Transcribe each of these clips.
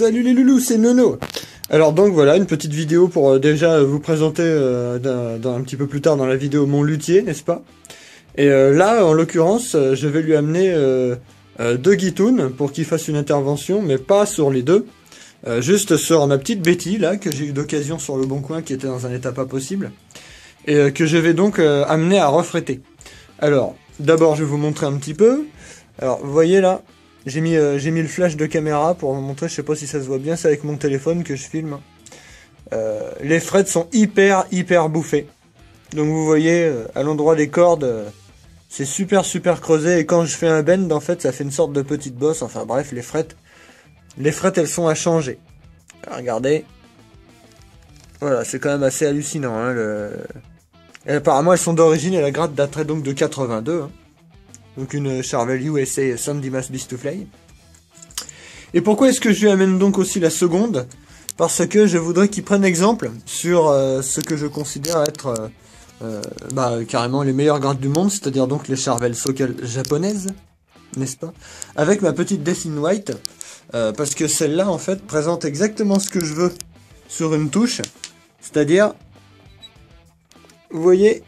Salut les loulous, c'est Nono. Alors donc voilà, une petite vidéo pour déjà vous présenter un petit peu plus tard dans la vidéo mon luthier, n'est-ce pas? Et là, en l'occurrence, je vais lui amener deux guitounes pour qu'il fasse une intervention, mais pas sur les deux. Juste sur ma petite Betty, là, que j'ai eu d'occasion sur le Bon Coin, qui était dans un état pas possible. Et que je vais donc amener à refréter. Alors, d'abord, je vais vous montrer un petit peu. Alors, vous voyez là, j'ai mis le flash de caméra pour vous montrer, je sais pas si ça se voit bien, c'est avec mon téléphone que je filme. Les frettes sont hyper bouffées. Donc vous voyez, à l'endroit des cordes, c'est super creusé, et quand je fais un bend, en fait, ça fait une sorte de petite bosse. Enfin bref, les frettes, elles sont à changer. Alors, regardez. Voilà, c'est quand même assez hallucinant, hein, Et apparemment, elles sont d'origine, et la gratte daterait donc de 82, hein. Donc une Charvel USA Sandy Mass Bistuflay. Et pourquoi est-ce que je lui amène donc aussi la seconde? Parce que je voudrais qu'il prenne exemple sur ce que je considère être carrément les meilleures grattes du monde, c'est-à-dire donc les Charvel Sockel japonaises, n'est-ce pas? Avec ma petite Death in White, parce que celle-là en fait présente exactement ce que je veux sur une touche, c'est-à-dire, vous voyez,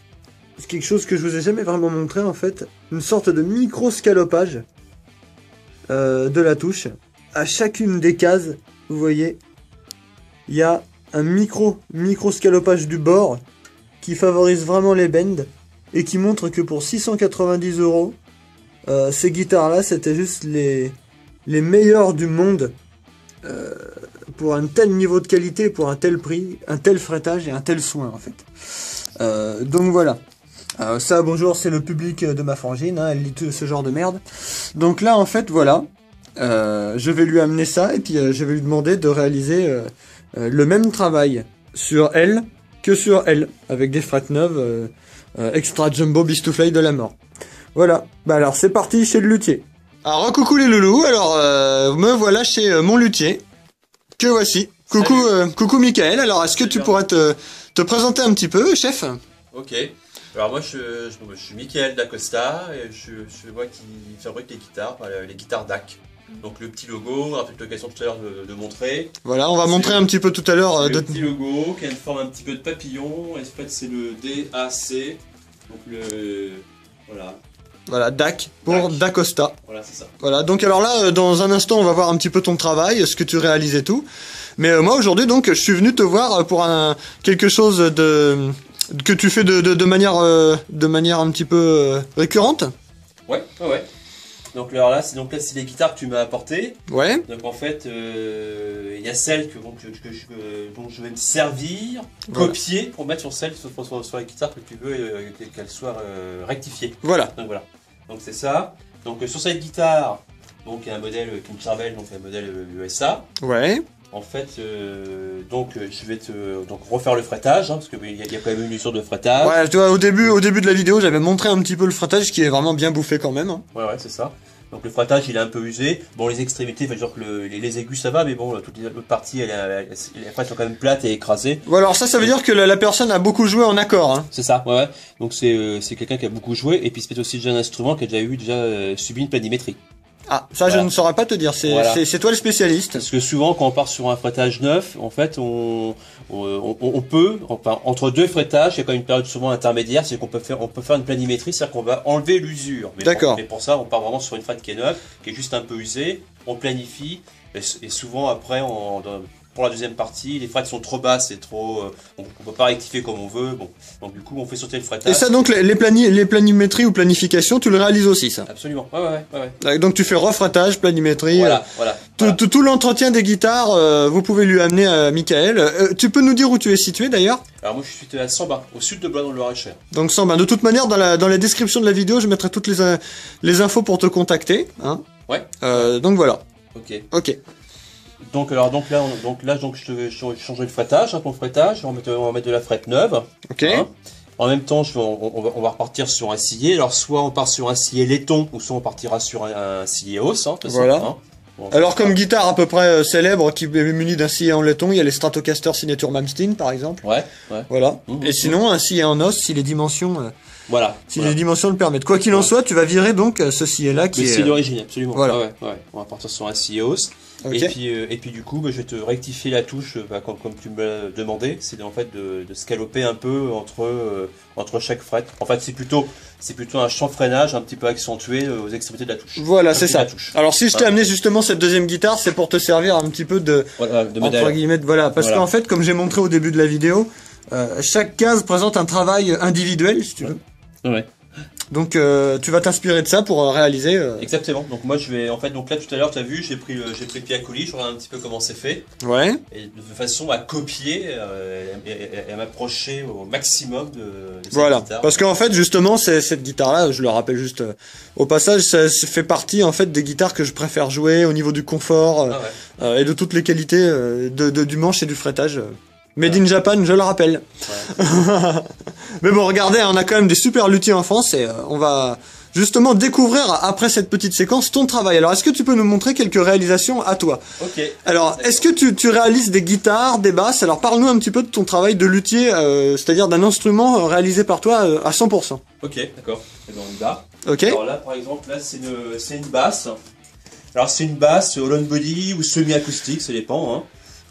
c'est quelque chose que je vous ai jamais vraiment montré en fait, une sorte de micro-scalopage de la touche. À chacune des cases, vous voyez, il y a un micro-scalopage du bord qui favorise vraiment les bends et qui montre que pour 690 €, ces guitares-là, c'était juste les meilleures du monde pour un tel niveau de qualité, pour un tel prix, un tel fretage et un tel soin en fait. Donc voilà. Ça, bonjour, c'est le public de ma frangine, hein, elle lit tout ce genre de merde. Donc là, en fait, voilà, je vais lui amener ça, et puis je vais lui demander de réaliser le même travail sur elle que sur elle, avec des frettes neuves, extra jumbo Bistuflay de la mort. Voilà, bah alors c'est parti chez le luthier. Alors, coucou les loulous, alors me voilà chez mon luthier, que voici. Coucou, coucou Michael, alors est-ce que tu pourrais te présenter un petit peu, chef? Ok. Alors moi je suis Michael D'Acosta et je moi qui fabrique les guitares DAC. Donc le petit logo, on a peut-être l'occasion tout à l'heure de montrer. Voilà, on va montrer un petit peu tout à l'heure. Le petit logo qui a une forme un petit peu de papillon, et en fait c'est le DAC. Donc voilà. Voilà, DAC pour D'Acosta. Voilà, c'est ça. Voilà, donc alors là, dans un instant, on va voir un petit peu ton travail, ce que tu réalises et tout. Mais moi aujourd'hui, donc, je suis venu te voir pour quelque chose que tu fais de manière un petit peu récurrente. Ouais. Donc là c'est les guitares que tu m'as apportées. Ouais. Donc en fait il y a celles dont je vais me servir, voilà, copier pour mettre sur celles sur la guitare que tu veux qu'elle soit rectifiée. Voilà. Donc voilà. Donc c'est ça. Donc sur cette guitare, donc il y a un modèle King Charvel, donc un modèle USA. Ouais. En fait, je vais donc refaire le fretage, hein, parce qu'il y a quand même une usure de fretage. Ouais, tu vois, au début de la vidéo, j'avais montré un petit peu le fretage qui est vraiment bien bouffé quand même. Hein. Ouais, c'est ça. Donc le fretage, il est un peu usé. Bon, les extrémités, enfin, genre que les aigus, ça va, mais bon, toute l'autre partie, les frettes sont quand même plates et écrasées. Ouais, alors ça veut dire que la personne a beaucoup joué en accord. Hein. C'est ça, ouais. Donc c'est quelqu'un qui a beaucoup joué, et puis c'est aussi déjà un instrument qui a déjà subi une planimétrie. Ah, ça voilà, je ne saurais pas te dire, c'est toi le spécialiste. Parce que souvent quand on part sur un fretage neuf, en fait on peut, enfin, entre deux frettages, il y a quand même une période souvent intermédiaire, c'est qu'on peut faire une planimétrie, c'est-à-dire qu'on va enlever l'usure. D'accord. Mais pour ça, on part vraiment sur une frette qui est neuve, qui est juste un peu usée, on planifie, et souvent après, pour la deuxième partie, les frettes sont trop basses, c'est trop, on peut pas rectifier comme on veut, bon. Donc du coup, on fait sauter le fretage. Et ça, donc, les planimétries ou planifications, tu le réalises aussi, ça? Absolument, ouais. Donc tu fais refratage, planimétrie. Voilà. Tout l'entretien des guitares, vous pouvez lui amener à Michael. Tu peux nous dire où tu es situé d'ailleurs? Alors moi je suis à Sambin, au sud de Blois dans le Loir-et-Cher. Donc Sambin, de toute manière, dans la description de la vidéo, je mettrai toutes les infos pour te contacter. Hein. Ouais. Donc voilà. Ok. Donc là, je vais changer le fretage, hein, ton fretage, on va mettre de la frette neuve. Ok. Hein. En même temps, on va repartir sur un scié. Alors soit on part sur un scié laiton, ou soit on partira sur un scié os. Hein, voilà. Hein. Bon, alors comme guitare à peu près célèbre qui est munie d'un scié en laiton, il y a les Stratocaster Signature Malmsteen par exemple. Ouais. Voilà. Et sinon un scié en os, si les dimensions Voilà. Si les dimensions le permettent. Quoi qu'il en soit, tu vas virer donc ce scié-là qui est d'origine, absolument. Voilà. Ouais. On va partir sur un scié hausse. Okay. Et puis du coup, je vais te rectifier la touche, comme tu me l'as demandé, c'est en fait de scaloper un peu entre chaque fret. En fait, c'est plutôt un chanfreinage un petit peu accentué aux extrémités de la touche. Voilà, c'est ça. Alors si je t'ai amené justement cette deuxième guitare, c'est pour te servir un petit peu de entre guillemets, voilà, parce qu'en fait, comme j'ai montré au début de la vidéo, chaque case présente un travail individuel, si tu veux. Ouais. Donc tu vas t'inspirer de ça pour réaliser. Exactement. Donc moi je vais donc là tout à l'heure tu as vu j'ai pris le pied à colis, je regarde un petit peu comment c'est fait. Ouais. Et de façon à copier et à m'approcher au maximum de cette guitare. Parce qu'en fait justement cette guitare là, je le rappelle juste au passage, ça fait partie en fait des guitares que je préfère jouer au niveau du confort et de toutes les qualités du manche et du fretage. Made in Japan, je le rappelle. Ouais. Mais bon, regardez, on a quand même des super luthiers en France et on va justement découvrir après cette petite séquence ton travail. Alors, est-ce que tu peux nous montrer quelques réalisations à toi? Ok. Alors, est-ce que tu réalises des guitares, des basses? Alors, parle-nous un petit peu de ton travail de luthier, c'est-à-dire d'un instrument réalisé par toi à 100%. Ok, d'accord. Et ben on y va. Ok. Alors là, par exemple, c'est une basse. Alors, c'est une basse hollow body ou semi-acoustique, ça dépend, hein.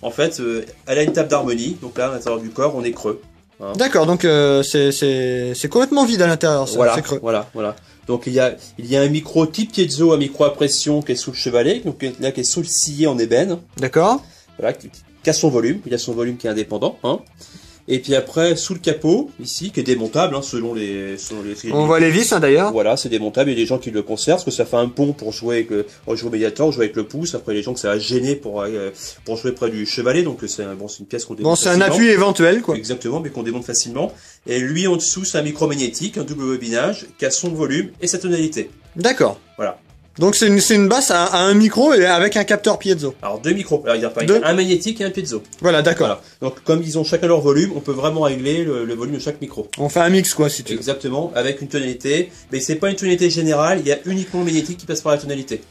En fait, elle a une table d'harmonie, donc là, à l'intérieur du corps, on est creux. Hein. D'accord, donc c'est complètement vide à l'intérieur, voilà, c'est creux. Voilà. Donc il y a un micro type piezo, un micro à pression qui est sous le chevalet, donc là qui est sous le scié en ébène. D'accord. Voilà, qui a son volume, il a son volume qui est indépendant. Hein. Et puis après, sous le capot, ici, qui est démontable, hein, selon les... On voit les vis, hein, d'ailleurs. Voilà, c'est démontable, il y a des gens qui le conservent, parce que ça fait un pont pour jouer avec jouer au médiator, jouer avec le pouce, après les gens que ça va gêner pour jouer près du chevalet, donc c'est une pièce qu'on démonte facilement. Bon, c'est un appui éventuel, quoi. Exactement, mais qu'on démonte facilement. Et lui, en dessous, c'est un micro-magnétique, un double bobinage, qui a son volume et sa tonalité. D'accord. Voilà. Donc c'est une basse à un micro et avec un capteur piezo. Alors deux micros, alors il y a un magnétique et un piezo. Voilà, d'accord. Voilà. Donc comme ils ont chacun leur volume, on peut vraiment régler le volume de chaque micro. On fait un mix quoi si tu veux. Exactement, avec une tonalité, mais c'est pas une tonalité générale, il y a uniquement le magnétique qui passe par la tonalité.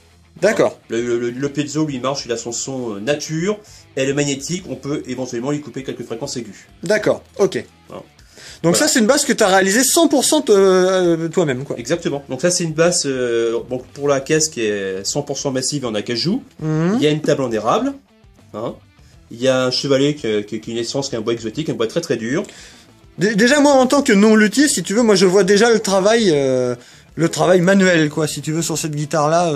D'accord. Le piezo lui marche, il a son son nature, et le magnétique, on peut éventuellement lui couper quelques fréquences aiguës. D'accord, ok. Voilà. Donc ça c'est une basse que tu as réalisée 100% toi-même quoi. Exactement. Donc ça c'est une basse pour la caisse qui est 100% massive en acajou. Il y a une table en érable. Hein. Il y a un chevalet qui est une essence, qui est un bois exotique, un bois très très dur. Déjà moi en tant que non luthier, si tu veux, moi je vois déjà le travail manuel quoi, si tu veux sur cette guitare là,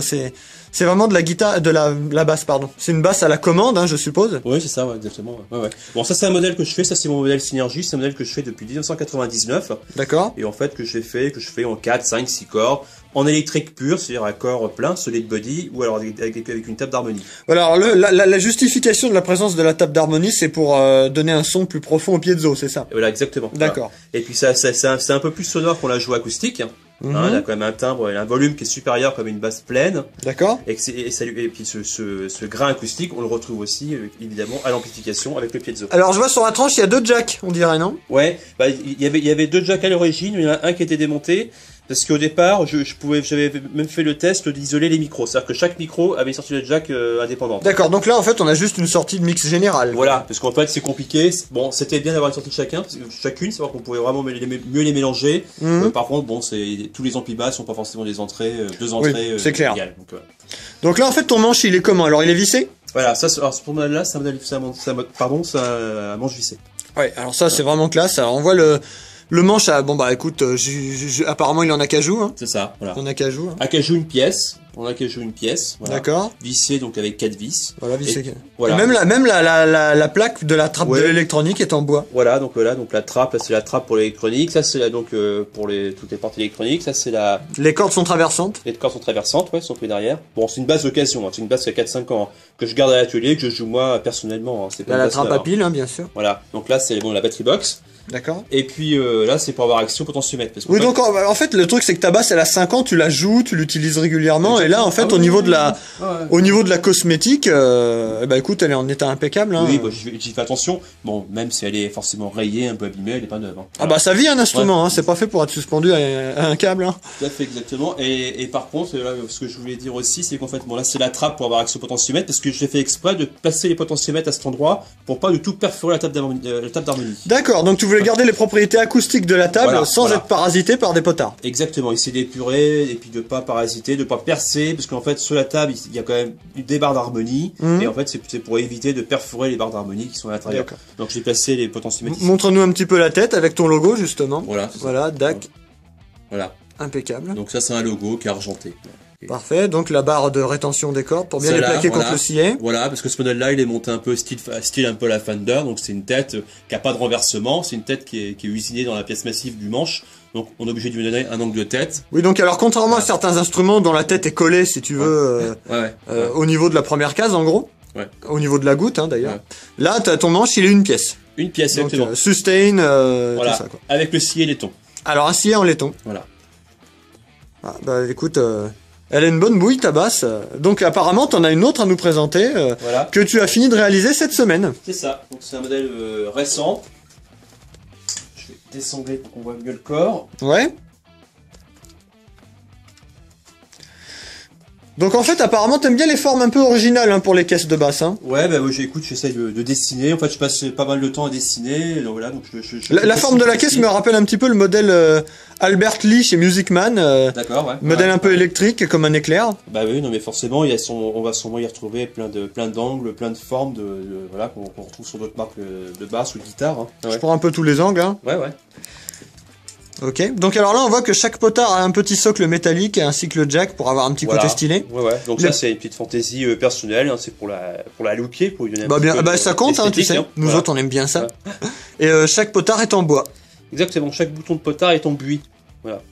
c'est vraiment de la guitare, de la basse pardon. C'est une basse à la commande, hein, je suppose. Oui, c'est ça, ouais, exactement. Ouais. Bon, ça c'est un modèle que je fais, ça c'est mon modèle Synergie, c'est un modèle que je fais depuis 1999. D'accord. Et en fait que je fais en 4, 5, 6 corps, en électrique pure, c'est-à-dire à corps plein, solid body, ou alors avec une table d'harmonie. Voilà, alors la justification de la présence de la table d'harmonie, c'est pour donner un son plus profond au piezo, c'est ça? Voilà, exactement. D'accord. Voilà. Et puis c'est un peu plus sonore qu'on la joue acoustique. Hein, il a quand même un timbre et un volume qui est supérieur comme une basse pleine. D'accord. Et puis ce grain acoustique, on le retrouve aussi évidemment à l'amplification avec le piezo. Alors je vois sur la tranche, il y a 2 jacks, on dirait, non? Ouais, il y avait 2 jacks à l'origine, il y en a un qui était démonté. Parce qu'au départ, j'avais même fait le test d'isoler les micros. C'est-à-dire que chaque micro avait une sortie de jack indépendante. D'accord, donc là en fait on a juste une sortie de mix générale. Voilà, parce qu'en fait c'est compliqué. Bon, c'était bien d'avoir une sortie de chacune, c'est vrai qu'on pouvait vraiment mieux les mélanger. Par contre, bon, tous les amplis basses sont pas forcément des entrées, 2 entrées c'est clair. égales. Donc là en fait ton manche il est comment? Alors il est vissé? Voilà, ça, alors ce modèle-là, c'est un manche vissé. Ouais, alors ça c'est vraiment classe. Alors on voit le manche, bon bah écoute, apparemment il en a qu'à hein. C'est ça, voilà. On a qu'à hein. Acajou une pièce. On a qu'à une pièce. Voilà. D'accord. Vissé donc avec 4 vis. Voilà, vissé. Voilà. Et même la plaque de la trappe de l'électronique est en bois. Voilà, donc la trappe, là c'est la trappe pour l'électronique. Ça c'est donc pour toutes les parties électroniques. Ça c'est la. Les cordes sont traversantes. Les cordes sont traversantes, ouais, sont prises derrière. Bon, c'est une base d'occasion. Hein. C'est une base qui a 4-5 ans que je garde à l'atelier, que je joue moi personnellement. Hein. C'est pas la trappe à pile, hein, bien sûr. Voilà. Donc là c'est la battery box. D'accord. Et puis là c'est pour avoir action potentiomètre. Oui, donc en fait le truc c'est que ta basse elle a 5 ans, tu la joues, tu l'utilises régulièrement. Exactement. Et là en fait au niveau de la cosmétique, bah écoute, elle est en état impeccable. Hein. Oui, bah, j'y fais attention. Bon, même si elle est forcément rayée, un peu abîmée, elle est pas neuve. Hein. Ah bah ça vit un instrument, hein, c'est pas fait pour être suspendu à un câble. Hein. Tout à fait, exactement. Et par contre, là, ce que je voulais dire aussi, c'est qu'en fait, bon là c'est la trappe pour avoir accès au potentiomètre, parce que j'ai fait exprès de placer les potentiomètres à cet endroit pour pas du tout perforer la table d'harmonie. D'accord, donc tu voulez garder les propriétés acoustiques de la table Voilà, sans être parasité par des potards. Exactement, essayer d'épurer et puis de pas parasiter, de pas percer, parce qu'en fait sur la table il y a quand même des barres d'harmonie et en fait c'est pour éviter de perforer les barres d'harmonie qui sont à l'intérieur. Donc j'ai placé les potentiomètres. Montre-nous un petit peu la tête avec ton logo justement. Voilà, DAC. Voilà. Impeccable. Donc ça c'est un logo qui est argenté. Parfait, donc la barre de rétention des cordes pour bien les plaquer contre le sillet. Voilà, parce que ce modèle-là, il est monté un peu style un peu la Fender, donc c'est une tête qui a pas de renversement, c'est une tête qui est usinée dans la pièce massive du manche, donc on est obligé de lui donner un angle de tête. Oui, donc alors contrairement à certains instruments dont la tête est collée, si tu veux, au niveau de la première case en gros, au niveau de la goutte d'ailleurs, là ton manche il est une pièce. Une pièce, donc, exactement. Sustain, voilà, tout ça quoi. avec le sillet laiton. Alors un sillet en laiton. Voilà. Ah, bah écoute... Elle a une bonne bouille ta basse, donc apparemment t'en as une autre à nous présenter que tu as fini de réaliser cette semaine. C'est ça, donc c'est un modèle récent. Je vais désangler pour qu'on voit mieux le corps. Ouais. Donc en fait apparemment t'aimes bien les formes un peu originales pour les caisses de basse. Ouais, bah moi j'essaie de dessiner, en fait je passe pas mal de temps à dessiner, donc voilà. Donc la forme de la caisse me rappelle un petit peu le modèle Albert Lee chez Music Man. D'accord, ouais. Modèle un peu électrique comme un éclair. Bah oui, non mais forcément on va sûrement y retrouver plein d'angles, plein de formes voilà qu'on retrouve sur d'autres marques de basse ou de guitare. Je prends un peu tous les angles. Ouais. Ok, donc alors là on voit que chaque potard a un petit socle métallique et ainsi que le jack pour avoir un petit côté stylé. Ouais. Donc ça c'est une petite fantaisie personnelle, c'est pour la looker, pour lui donner un peu ça compte, tu sais. Nous autres on aime bien ça. Et chaque potard est en bois. Exactement, chaque bouton de potard est en buis. Voilà.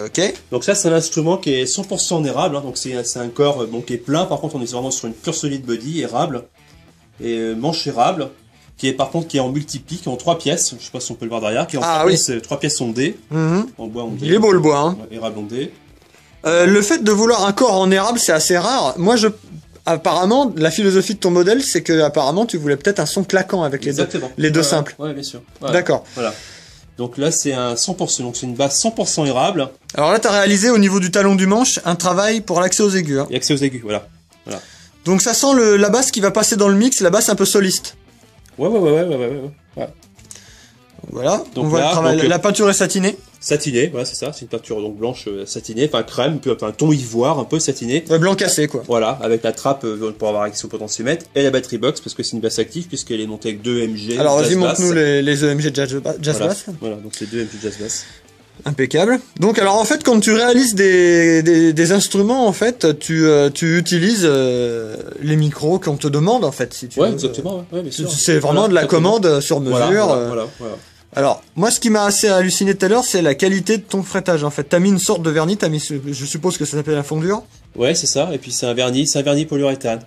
Ok. Donc ça c'est un instrument qui est 100% en érable, donc c'est un corps qui est plein. Par contre on est vraiment sur une pure solide body érable et manche érable. Qui est en multipique, en 3 pièces, je sais pas si on peut le voir derrière, qui est en 3 pièces ondées, en bois ondé. Il est beau le bois. Érable ondé. Le fait de vouloir un corps en érable, c'est assez rare. Moi, apparemment, la philosophie de ton modèle, c'est que apparemment, tu voulais peut-être un son claquant avec les deux simples. Ouais, bien sûr. Ouais. D'accord. Voilà. Donc là, c'est un 100%, donc c'est une basse 100% érable. Alors là, tu as réalisé au niveau du talon du manche un travail pour l'accès aux aigus. Et accès aux aigus, voilà. Donc ça sent la basse qui va passer dans le mix, la basse un peu soliste. Ouais. Voilà, donc on voit le travail. La peinture est satinée. Satinée, voilà, c'est ça, c'est une peinture donc blanche satinée, enfin crème, puis un ton ivoire, un peu satiné. Ouais, blanc cassé quoi. Voilà, avec la trappe pour avoir accès au potentiomètre et la battery box parce que c'est une basse active puisqu'elle est montée avec 2 EMG. Alors vas-y, montre-nous les EMG Jazz Bass. Voilà, donc c'est 2 EMG Jazz Bass. Impeccable. Donc alors en fait quand tu réalises des instruments en fait tu utilises les micros qu'on te demande en fait si tu veux. Exactement, bien sûr. C'est vraiment de la commande sur mesure. Voilà. Alors moi ce qui m'a assez halluciné tout à l'heure c'est la qualité de ton fretage en fait. T'as mis une sorte de vernis, je suppose que ça s'appelle la fondure. Ouais c'est ça et puis c'est un vernis polyuréthane.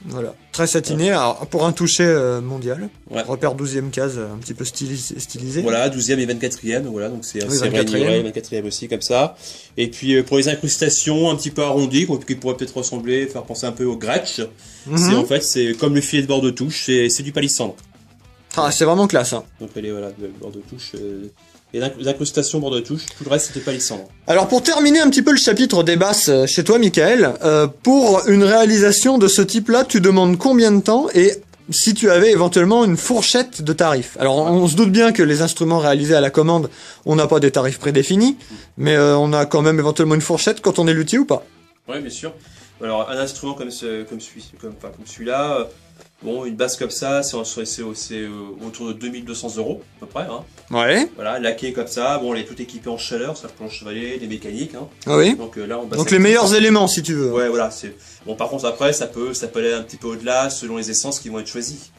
Voilà. Très satiné, alors, pour un toucher mondial. Repère 12e case, un petit peu stylisé. Voilà, 12e et 24e, voilà, donc c'est 24e aussi, comme ça. Et puis pour les incrustations un petit peu arrondies, qui pourraient peut-être faire penser un peu au Gretsch, c'est comme le filet de bord de touche, c'est du palissandre. Ah, c'est vraiment classe. Donc elle est, le bord de touche... Et l'incrustation bord de touche, tout le reste c'était palissandre. Alors pour terminer un petit peu le chapitre des basses chez toi Michael, pour une réalisation de ce type-là, tu demandes combien de temps et si tu avais éventuellement une fourchette de tarifs. Alors on se doute bien que les instruments réalisés à la commande, on n'a pas des tarifs prédéfinis, mais on a quand même éventuellement une fourchette quand on est luthier ou pas. Oui bien sûr. Alors un instrument comme celui-là, bon, une basse comme ça, c'est autour de 2200 € à peu près. Ouais. Voilà, laqué comme ça, bon, elle est tout équipée en chaleur, ça planche chevalet, des mécaniques. Ah oui. Donc là, donc les meilleurs éléments si tu veux. Ouais, voilà. Bon, par contre après, ça peut aller un petit peu au-delà selon les essences qui vont être choisies.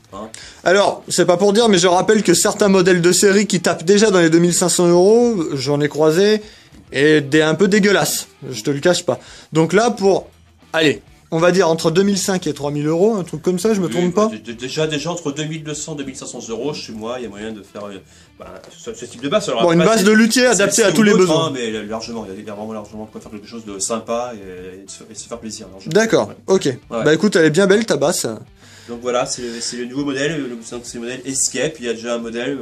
Alors, c'est pas pour dire, mais je rappelle que certains modèles de série qui tapent déjà dans les 2500 €, j'en ai croisé, et un peu dégueulasses. Je te le cache pas. Donc là, allez, on va dire entre 2005 et 3000 €, un truc comme ça, je me trompe pas. Déjà entre 2200 et 2500 € chez moi, il y a moyen de faire ce type de basse. Alors, bon, après, une basse de luthier adaptée à tous les besoins. Mais largement, il y a vraiment largement de quoi faire quelque chose de sympa et de se faire plaisir. D'accord, ok. Bah écoute, elle est bien belle ta basse. Donc voilà, c'est le nouveau modèle, c'est le modèle Escape. Il y a déjà un modèle,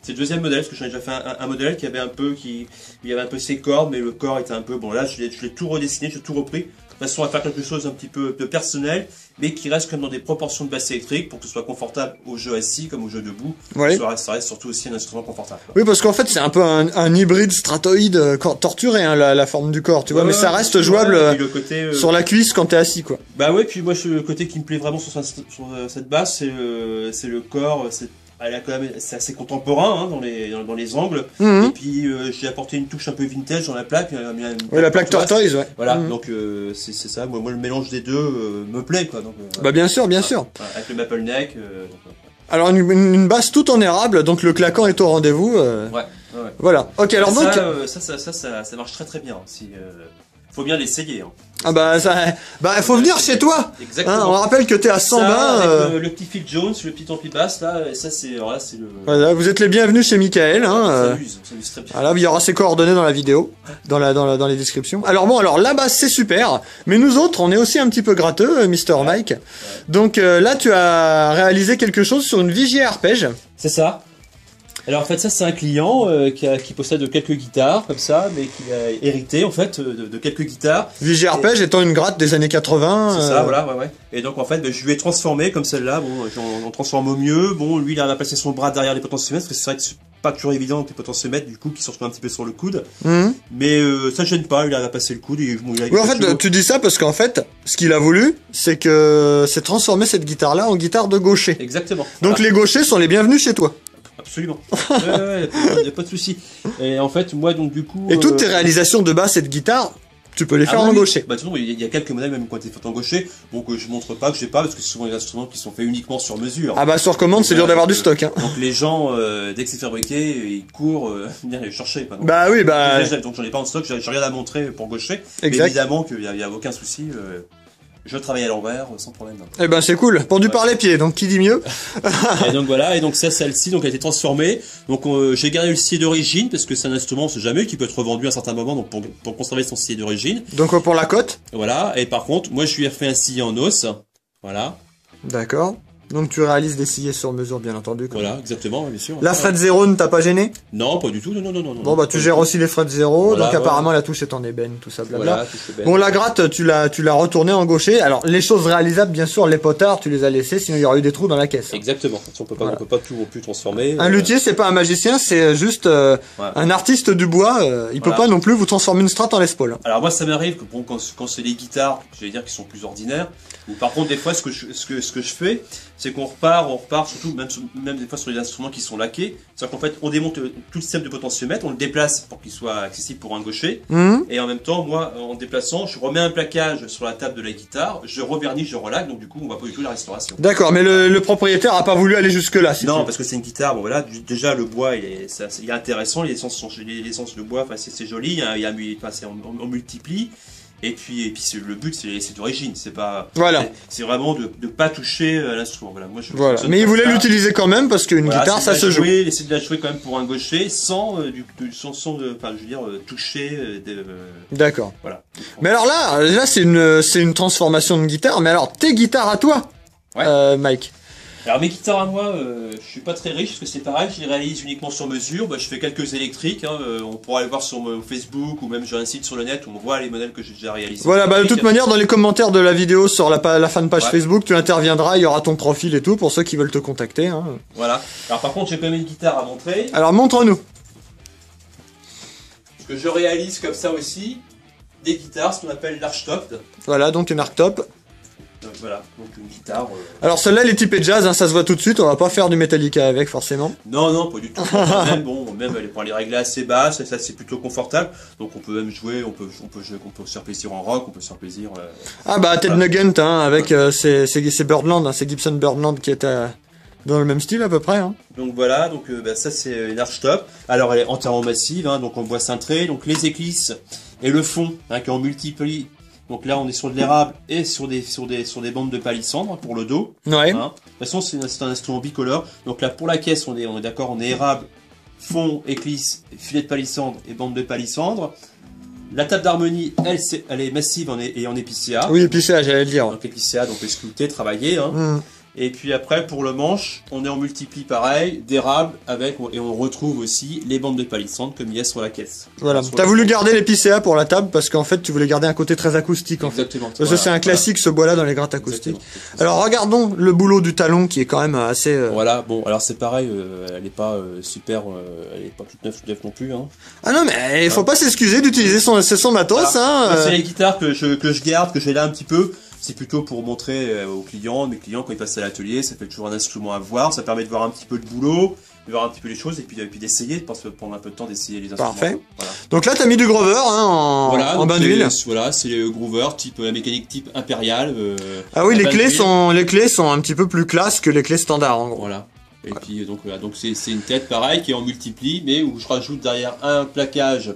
c'est le deuxième modèle parce que j'en ai déjà fait un modèle qui avait il y avait un peu ses cordes, mais le corps était un peu bon. Là, je l'ai tout redessiné, j'ai tout repris de façon à faire quelque chose un petit peu de personnel, mais qui reste quand même dans des proportions de basse électrique pour que ce soit confortable au jeu assis comme au jeu debout. Ouais. Ça reste surtout aussi un instrument instrument confortable. Quoi. Oui, parce qu'en fait, c'est un peu un hybride stratoïde torturé, hein, la forme du corps, tu vois, mais ça reste jouable le côté, sur la cuisse quand t'es assis, quoi. Bah ouais, puis moi, le côté qui me plaît vraiment sur cette basse, c'est le corps, c'est assez contemporain hein, dans les angles. Et puis j'ai apporté une touche un peu vintage dans la plaque. Oui, la plaque tortoise, ouais. Voilà, donc c'est ça. Moi, le mélange des deux me plaît, quoi. Donc, bah bien sûr, bien sûr. Voilà, avec le maple neck. Alors une basse tout en érable, donc le claquant est au rendez-vous. Ouais. Voilà. Ok, alors ça, donc ça marche très très bien. Si, faut bien l'essayer. Hein. Ah bah il faut venir chez toi. Exactement. Hein, on rappelle que t'es à 120. Avec le petit Phil Jones, le petit ampli basse là, et ça c'est le. Voilà, vous êtes les bienvenus chez Michael. Hein, on s'amuse très bien. Voilà, il y aura ses coordonnées dans la vidéo, dans les descriptions. Alors bon, alors la basse c'est super, mais nous autres on est aussi un petit peu gratteux, Mr. Mike. Ouais. Donc là tu as réalisé quelque chose sur une Vigier arpège. C'est ça. Alors en fait ça c'est un client qui possède quelques guitares comme ça, mais qui a hérité en fait de quelques guitares. Vigier arpège étant une gratte des années 80. C'est ça, voilà, ouais. Et donc en fait je lui ai transformé comme celle-là, bon, on transforme au mieux. Bon, lui il a placé son bras derrière les potentiomètres, parce que c'est vrai que c'est pas toujours évident avec les potentiomètres du coup qui se retrouvent un petit peu sur le coude. Mais ça gêne pas, il a passé le coude. Oui, en fait tu dis ça parce qu'en fait ce qu'il a voulu c'est transformer cette guitare-là en guitare de gaucher. Exactement. Donc les gauchers sont les bienvenus chez toi. Absolument. Il n'y a pas de souci. Et en fait, moi, donc, du coup. Et toutes tes réalisations de basse et de guitare, tu peux les faire en gaucher. Bah, de toute façon, il y a quelques modèles, même quand tu es fait en gaucher, bon, que je montre pas, que j'ai pas, parce que c'est souvent des instruments qui sont faits uniquement sur mesure. Ah, bah, sur commande, c'est dur d'avoir du stock, hein. Donc, les gens, dès que c'est fabriqué, ils courent, venir les chercher, quoi. Donc, bah, oui, bah. Donc, j'en ai pas en stock, j'ai rien à montrer pour gaucher. Exact. Mais évidemment qu'il y a aucun souci, je travaille à l'envers sans problème. Eh ben c'est cool, pendu par les pieds, donc qui dit mieux. Et donc voilà, et donc ça celle-ci donc a été transformée. Donc j'ai gardé le scié d'origine parce que c'est un instrument, on sait jamais, qui peut être revendu à un certain moment, donc pour conserver son scié d'origine. Donc pour la cote. Voilà, et par contre, moi je lui ai refait un scié en os. Voilà. D'accord. Donc tu réalises des sciés sur mesure, bien entendu. Voilà, exactement, bien sûr. La fret 0 ne t'a pas gêné? Non, pas du tout, non. Bon bah tu gères aussi les fret 0, voilà, donc apparemment la touche est en ébène, tout ça, blabla. Voilà, bon, la gratte, tu l'as retournée en gaucher. Alors les choses réalisables, bien sûr, les potards, tu les as laissés, sinon il y aurait eu des trous dans la caisse. Exactement, on peut pas tout non plus transformer. Un luthier, c'est pas un magicien, c'est juste un artiste du bois, il peut pas non plus vous transformer une Strat en Les Paul. Alors moi ça m'arrive que bon, quand c'est des guitares, j'allais dire qui sont plus ordinaires, ou par contre des fois ce que je fais, c'est qu'on repart surtout même des fois sur les instruments qui sont laqués, c'est-à-dire qu'en fait on démonte tout le système de potentiomètre, on le déplace pour qu'il soit accessible pour un gaucher, et en même temps moi en déplaçant je remets un plaquage sur la table de la guitare, je revernis, je relaque, donc du coup on va pas du tout la restauration. D'accord, mais le propriétaire a pas voulu aller jusque là. Non, parce que c'est une guitare, bon voilà, déjà le bois il est intéressant, les essences de bois, enfin c'est joli, c'est on multiplie. Et puis le but c'est d'origine, c'est pas. Voilà. C'est vraiment de pas toucher l'instrument. Voilà. Moi, voilà. Mais il voulait l'utiliser quand même parce qu'une guitare ça se joue. Essayer de la jouer quand même pour un gaucher sans toucher. D'accord. Voilà. Mais alors là c'est une transformation de guitare. Mais alors tes guitares à toi, Mike. Alors mes guitares à moi, je suis pas très riche parce que c'est pareil, je les réalise uniquement sur mesure. Bah, je fais quelques électriques, hein, on pourra aller voir sur mon Facebook ou même j'ai un site sur le net où on voit les modèles que j'ai déjà réalisés. Voilà, bah de toute manière dans les commentaires de la vidéo sur la fanpage Facebook, tu interviendras, il y aura ton profil et tout pour ceux qui veulent te contacter. Hein. Voilà. Alors par contre j'ai quand même une guitare à montrer. Alors montre-nous. Parce que je réalise comme ça aussi des guitares, ce qu'on appelle l'archtop. Voilà, donc une archtop. Voilà, donc une guitare. Alors celle-là, elle est typée jazz, hein, ça se voit tout de suite. On va pas faire du Metallica avec, forcément. Non, pas du tout. même elle est pour les régler assez basses, et ça c'est plutôt confortable. Donc on peut même jouer, on peut se faire plaisir en rock, on peut se faire plaisir. Ah bah Ted Nugent, hein, avec c'est Birdland, hein, c'est Gibson Birdland qui était dans le même style à peu près. Hein. Donc voilà, donc ça c'est une archtop. Alors elle est entièrement massive, hein, donc en bois cintré, donc les éclisses et le fond, hein, qui en multiplie. Donc là, on est sur de l'érable et sur des bandes de palissandre pour le dos. Ouais. Hein. De toute façon, c'est un instrument bicolore. Donc là, pour la caisse, on est d'accord, on est érable, fond, éclisse, filet de palissandre et bande de palissandre. La table d'harmonie, elle est massive et en épicéa. Oui, épicéa, j'allais le dire. Donc épicéa, donc sculpté, travaillé. Hein. Et puis après, pour le manche, on est en multipli pareil, d'érable avec, et on retrouve aussi les bandes de palissandre comme il y a sur la caisse. Voilà. Sur T'as la- voulu garder les PCA pour la table parce qu'en fait, tu voulais garder un côté très acoustique, en fait. Exactement. Parce que c'est un classique, ce bois-là, dans les grattes acoustiques. Alors, regardons le boulot du talon qui est quand même assez... Voilà, bon, alors c'est pareil, elle est pas super, elle est pas toute neuve non plus, hein. Ah non, mais il faut pas s'excuser d'utiliser son matos, hein. Moi, c'est les guitares que je garde, que j'ai là un petit peu. C'est plutôt pour montrer aux clients, mes clients quand ils passent à l'atelier, ça fait toujours un instrument à voir, ça permet de voir un petit peu le boulot, de voir un petit peu les choses et puis d'essayer, de prendre un peu de temps d'essayer les instruments. Parfait. Voilà. Donc là, t'as mis du grover, hein, en donc bain d'huile. Voilà, c'est le groover type la mécanique type impérial. Ah oui, en les bain clés d'huile. sont un petit peu plus classe que les clés standards, en gros. Voilà. Et puis donc voilà, donc c'est une tête pareil qui est en multipli, mais où je rajoute derrière un plaquage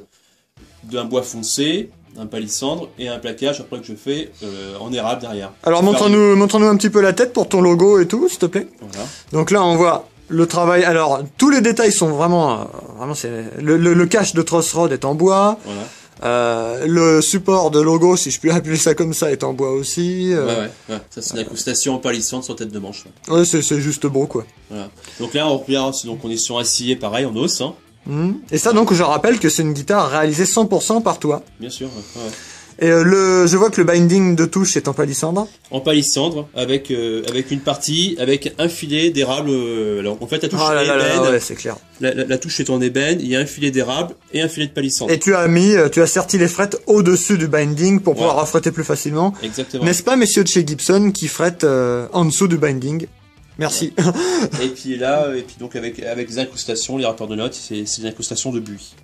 d'un bois foncé, un palissandre et un plaquage après que je fais en érable derrière. Alors montre-nous un petit peu la tête pour ton logo et tout, s'il te plaît. Voilà. Donc là, on voit le travail. Alors, tous les détails sont vraiment, c'est le cache de truss rod est en bois. Voilà. Le support de logo, si je puis appeler ça comme ça, est en bois aussi. Ouais. Ça c'est une incrustation en palissandre sur tête de manche. Ouais, c'est juste beau, quoi. Voilà. Donc là on revient, donc on est sur un sillet pareil en os, hein. Et ça, donc, je rappelle que c'est une guitare réalisée 100% par toi. Bien sûr. Ouais. Et je vois que le binding de touche est en palissandre. En palissandre avec une partie avec un filet d'érable. Alors en fait la touche est ébène. Ouais, c'est clair. La touche est en ébène. Il y a un filet d'érable et un filet de palissandre. Et tu as serti les frettes au-dessus du binding pour pouvoir affretter plus facilement. Exactement. N'est-ce pas, messieurs de chez Gibson, qui frettent en dessous du binding? Merci. Ouais. Et puis donc avec les incrustations, les rappeurs de notes, c'est des incrustations de buis.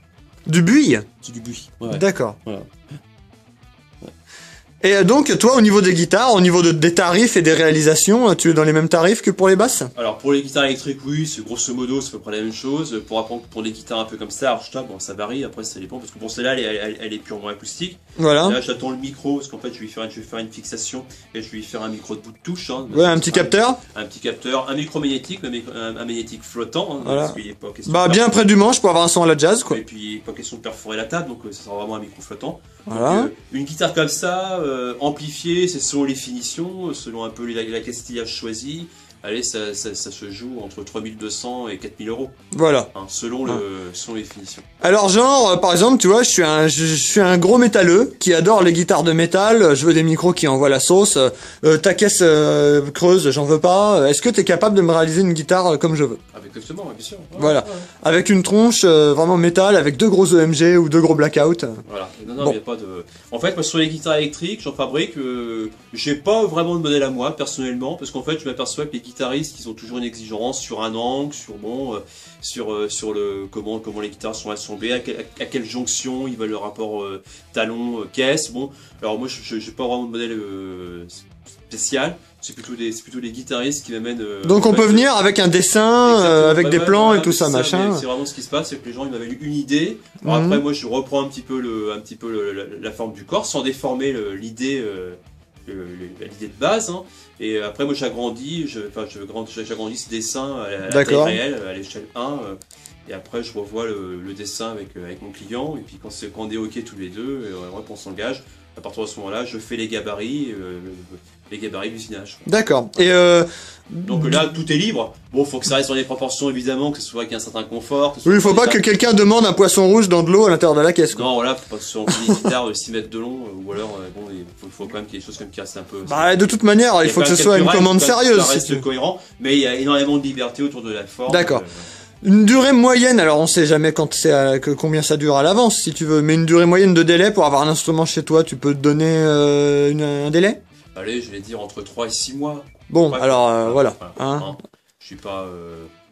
Du buis? C'est du buis. Ouais. D'accord. Voilà. Et donc, toi, au niveau des guitares, au niveau des tarifs et des réalisations, tu es dans les mêmes tarifs que pour les basses? Alors, pour les guitares électriques, oui, c'est grosso modo, c'est à peu près la même chose. Pour des guitares un peu comme ça, Archta, bon, ça varie, après ça dépend, parce que pour celle-là, elle est purement acoustique. Voilà. Là, j'attends le micro, parce qu'en fait, je vais faire une fixation, et je vais lui faire un micro de bout de touche. Hein, ouais, un petit capteur. Un petit capteur, un micro magnétique, un magnétique flottant, hein, voilà. parce qu'il est pas question Bah, bien près du manche pour avoir un son à la jazz, quoi. Et puis, pas question de perforer la table, donc ça sera vraiment un micro flottant. Voilà. Donc, une guitare comme ça, amplifiée, c'est selon les finitions, selon un peu la castillage choisi. Allez, ça se joue entre 3200 et 4000 euros. Voilà. Hein, selon les finitions. Alors, genre, par exemple, tu vois, je suis un gros métalleux qui adore les guitares de métal. Je veux des micros qui envoient la sauce. Ta caisse creuse, j'en veux pas. Est-ce que t'es capable de me réaliser une guitare comme je veux? Exactement, bien sûr. Ouais, voilà. Ouais. Avec une tronche vraiment métal, avec 2 gros EMG ou 2 gros blackout. Voilà. Non, y a pas de. En fait, moi, sur les guitares électriques, j'en fabrique. J'ai pas vraiment de modèle à moi, personnellement, parce qu'en fait, je m'aperçois que les guitaristes, ils ont toujours une exigence sur un angle, sur le comment les guitares sont assemblées, à quelle jonction, ils veulent le rapport talon caisse. Bon, alors moi, j'ai pas vraiment de modèle spécial. C'est plutôt les guitaristes qui m'amènent. Donc on peut venir avec un dessin, avec des plans et tout ça, machin. C'est vraiment ce qui se passe, c'est que les gens ils m'avaient une idée. Alors après moi je reprends un petit peu la forme du corps sans déformer l'idée de base. Hein. Et après moi j'agrandis ce dessin à la taille réelle, à l'échelle 1. Et après je revois le dessin avec mon client. Et puis quand on est ok tous les deux, on s'engage. À partir de ce moment-là, je fais les gabarits d'usinage. D'accord. Et donc là, tout est libre. Bon, faut que ça reste dans les proportions, évidemment, que ce soit avec un certain confort. Oui, il faut pas que quelqu'un demande un poisson rouge dans de l'eau à l'intérieur de la caisse, quoi. Non, voilà, faut pas que ce soit une guitare de 6 mètres de long, ou alors, bon, il faut quand même qu'il y ait des choses comme qui restent un peu... Bah, de toute manière, il faut que ce soit une commande sérieuse. Ça reste cohérent, mais il y a énormément de liberté autour de la forme. D'accord. Une durée moyenne, alors on sait jamais combien ça dure à l'avance si tu veux, mais une durée moyenne de délai pour avoir un instrument chez toi, tu peux te donner un délai? Allez, je vais dire entre 3 et 6 mois. Bon, alors voilà. Hein. Je suis pas...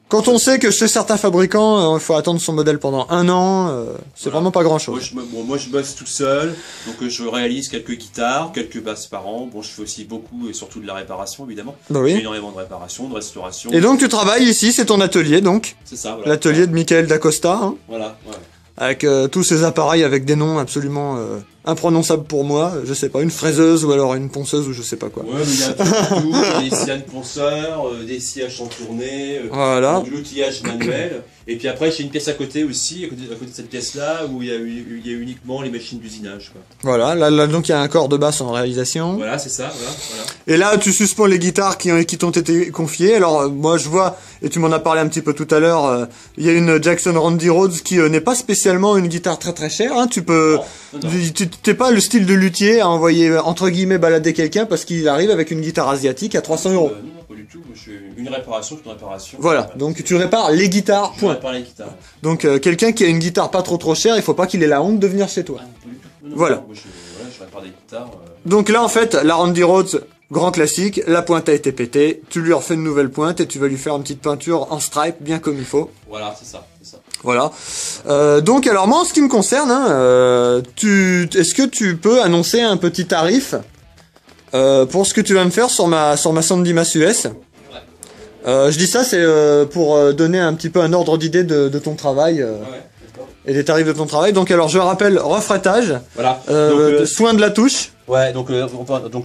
Quand on sait que chez certains fabricants, il faut attendre son modèle pendant 1 an, c'est vraiment pas grand chose. Moi je bosse tout seul, donc je réalise quelques guitares, quelques basses par an. Bon, je fais aussi beaucoup et surtout de la réparation évidemment. Bah oui. Je fais énormément de réparation, de restauration. Et donc tu travailles ici, c'est ton atelier donc? C'est ça, voilà. L'atelier de Michael D'Acosta, hein. Voilà, ouais. Avec tous ces appareils avec des noms absolument imprononçable pour moi, je sais pas, une fraiseuse ou alors une ponceuse ou je sais pas quoi. Ouais, mais il y a un peu de tout, des scianes ponceurs, des sciages sans tourner, Voilà. de l'outillage manuel. Et puis après, j'ai une pièce à côté aussi, à côté de cette pièce-là, où il y a uniquement les machines d'usinage, quoi. Voilà, là donc il y a un corps de basse en réalisation. Voilà, c'est ça, voilà. Et là, tu suspends les guitares qui t'ont été confiées. Alors, moi, je vois, et tu m'en as parlé un petit peu tout à l'heure, il y a une Jackson Randy Rhodes qui n'est pas spécialement une guitare très très chère. Hein. Tu peux, Non. t'es pas le style de luthier à envoyer entre guillemets balader quelqu'un parce qu'il arrive avec une guitare asiatique à 300 €. Non, pas du tout. Moi, je fais une réparation, c'est une réparation. Voilà, donc tu répares les guitares. Je Point. répare les guitares. Donc quelqu'un qui a une guitare pas trop chère, il faut pas qu'il ait la honte de venir chez toi. Pas du tout. Non, Voilà. Moi, je répare des guitares. Donc là, en fait, la Randy Rhodes, grand classique, la pointe a été pétée, tu lui refais une nouvelle pointe et tu vas lui faire une petite peinture en stripe, bien comme il faut. Voilà, c'est ça. Voilà. Donc alors moi, en ce qui me concerne, hein, est-ce que tu peux annoncer un petit tarif pour ce que tu vas me faire sur ma Sandy Mass US? Je dis ça, c'est pour donner un petit peu un ordre d'idée de ton travail. Et des tarifs de ton travail. Donc alors je rappelle, refrétage, Voilà. soin de la touche. Ouais, donc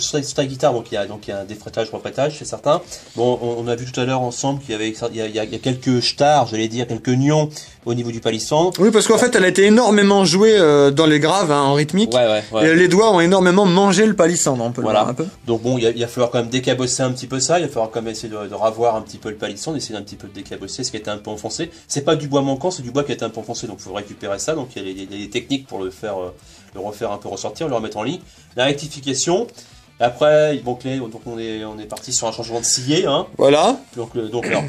sur ta guitare, donc il y a un défrétage, refrétage, c'est certain. Bon, on a vu tout à l'heure ensemble qu'il y avait il y a quelques stars, j'allais dire quelques nions au niveau du palissandre. Oui, parce qu'en fait, elle a été énormément jouée dans les graves, hein, en rythmique. Ouais. Et les doigts ont énormément mangé le palissandre, on peut le voir un peu. Donc bon, il va falloir quand même décabosser un petit peu ça, il va falloir quand même essayer de ravoir un petit peu le palissandre, essayer d'un petit peu de décabosser ce qui était un peu enfoncé. C'est pas du bois manquant, c'est du bois qui a été un peu enfoncé, donc il faut récupérer ça. Donc il y a des techniques pour le refaire un peu ressortir, le remettre en ligne. La rectification. Après, donc on est parti sur un changement de scié, hein. Voilà. Donc alors,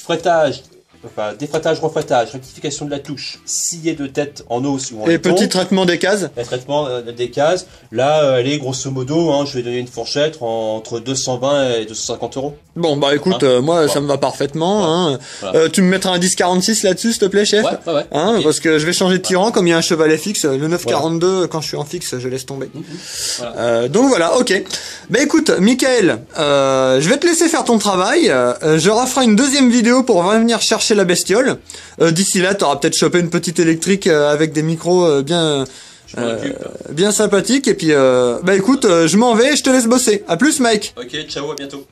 frétage, enfin, défrétage, refrétage, rectification de la touche, scié de tête en os ou en Et laiton. petit traitement des cases. Le traitement des cases. Là, elle est grosso modo, hein, je vais donner une fourchette entre 220 et 250 €. Bon, bah écoute, moi ça me va parfaitement. Hein. Voilà. Tu me mettras un 1046 là-dessus, s'il te plaît, chef. Ouais. Hein, Okay. parce que je vais changer de tyran, comme il y a un chevalet fixe. Le 942, quand je suis en fixe, je laisse tomber. Voilà. Donc voilà, ok. Bah écoute, Michael, je vais te laisser faire ton travail. Je referai une deuxième vidéo pour venir chercher la bestiole. D'ici là, t'auras peut-être chopé une petite électrique avec des micros bien sympathiques. Et puis, bah écoute, je m'en vais et je te laisse bosser. À plus, Mike. Ok, ciao, à bientôt.